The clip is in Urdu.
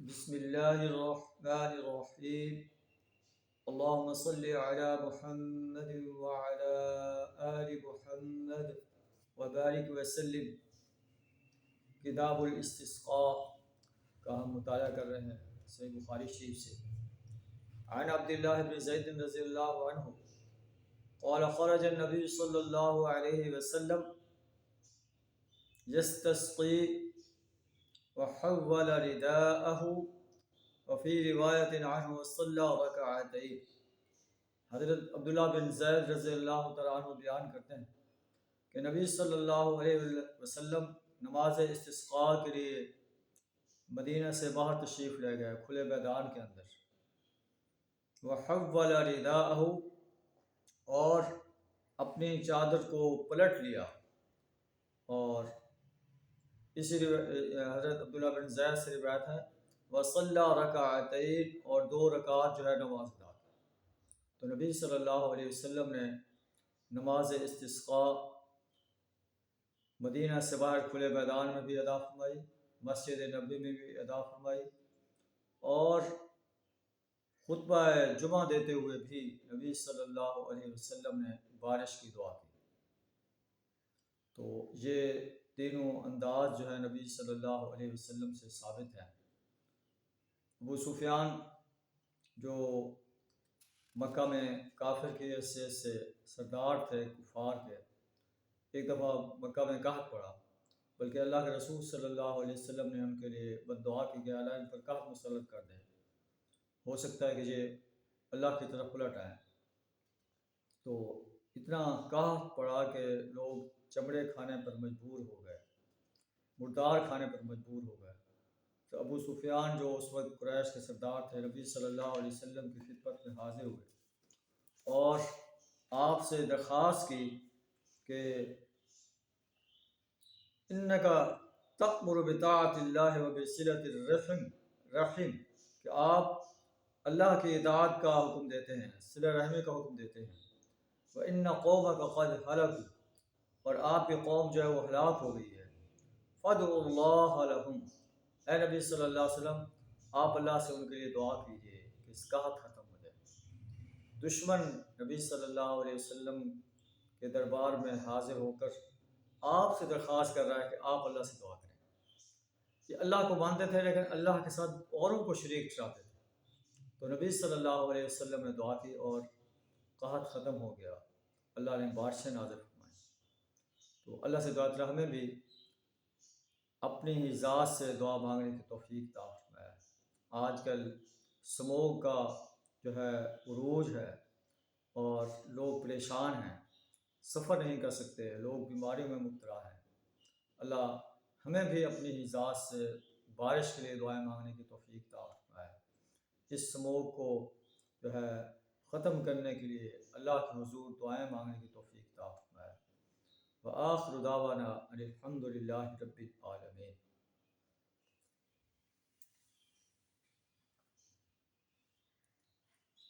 بسم اللہ الرحمن الرحیم اللہم صلی علی محمد وعلی آل محمد وبارک وسلم۔ کتاب الاستسقاء کا ہم مطالعہ کر رہے ہیں صحیح بخاری شریف سے۔ عن عبداللہ بن زید رضی اللہ عنہ قال خرج النبی صلی اللہ علیہ وسلم یستسقی وحول رداءه وفي روایت عنہ وصلی رکعتین۔ حضرت عبداللہ بن زید رضی اللہ تعالیٰ عنہ بیان کرتے ہیں کہ نبی صلی اللہ علیہ وسلم نماز استسقاء کے لیے مدینہ سے باہر تشریف لے گئے، کھلے میدان کے اندر۔ وحول رداءه اور اپنی چادر کو پلٹ لیا، اور اسی حضرت عبداللہ بن زید سے روایت ہے وصلی رکعتین، اور 2 رکعت جو ہے نماز ادا کی۔ تو نبی صلی اللہ علیہ وسلم نے نماز استسقاء مدینہ سے باہر کھلے میدان میں بھی ادا فرمائی، مسجد نبوی میں بھی ادا فرمائی، اور خطبہ جمعہ دیتے ہوئے بھی نبی صلی اللہ علیہ وسلم نے بارش کی دعا کی۔ تو یہ تینوں انداز جو ہے نبی صلی اللہ علیہ وسلم سے ثابت ہیں۔ ابو سفیان جو مکہ میں کافر کی حیثیت سے سردار تھے کفار کے، ایک دفعہ مکہ میں قحط پڑا، بلکہ اللہ کے رسول صلی اللہ علیہ وسلم نے ان کے لیے بد دعا کی کہ اللہ ان پر قحط مسلط کر دے، ہو سکتا ہے کہ یہ اللہ کی طرف پلٹ آئیں۔ تو اتنا قحط پڑا کہ لوگ چمڑے کھانے پر مجبور ہو گئے، مردار کھانے پر مجبور ہو گئے۔ تو ابو سفیان جو اس وقت قریش کے سردار تھے، نبی صلی اللہ علیہ وسلم کی خدمت میں حاضر ہوئے اور آپ سے درخواست کی کہ انکا تأمر بطاعت اللہ وبصلۃ الرحم، کہ آپ اللہ کی اطاعت کا حکم دیتے ہیں، صلہ رحمی کا حکم دیتے ہیں۔ وَإِنَّ قَوْمَكَ قَدْ هَلَكُوا، اور آپ کی قوم جو ہے وہ ہلاک ہو گئی ہے۔ فَادْعُوا اللَّهَ لَهُمْ، اے نبی صلی اللہ علیہ وسلم آپ اللہ سے ان کے لیے دعا کیجیے کہ اس قحط ختم ہو جائے۔ دشمن نبی صلی اللہ علیہ وسلم کے دربار میں حاضر ہو کر آپ سے درخواست کر رہا ہے کہ آپ اللہ سے دعا کریں۔ یہ اللہ کو مانتے تھے لیکن اللہ کے ساتھ اوروں کو شریک ٹھہراتے تھے۔ تو نبی صلی اللہ علیہ وسلم نے دعا کی اور قحط ختم ہو گیا، اللہ نے بارشیں نازل فرمائیں۔ تو اللہ سے دعا کریں، ہمیں بھی اپنی ہی ذات سے دعا مانگنے کی توفیق عطا فرمائے۔ آج کل سموگ کا جو ہے عروج ہے اور لوگ پریشان ہیں، سفر نہیں کر سکتے، لوگ بیماریوں میں مبتلا ہیں۔ اللہ ہمیں بھی اپنی ہی ذات سے بارش کے لیے دعائیں مانگنے کی توفیق عطا فرمائے۔ اس سموگ کو جو ہے ختم کرنے کے لیے اللہ کے حضور دعائیں مانگنے کی توفیق عطا فرمائے۔ وآخر دعوانا ان الحمد للہ رب العالمین۔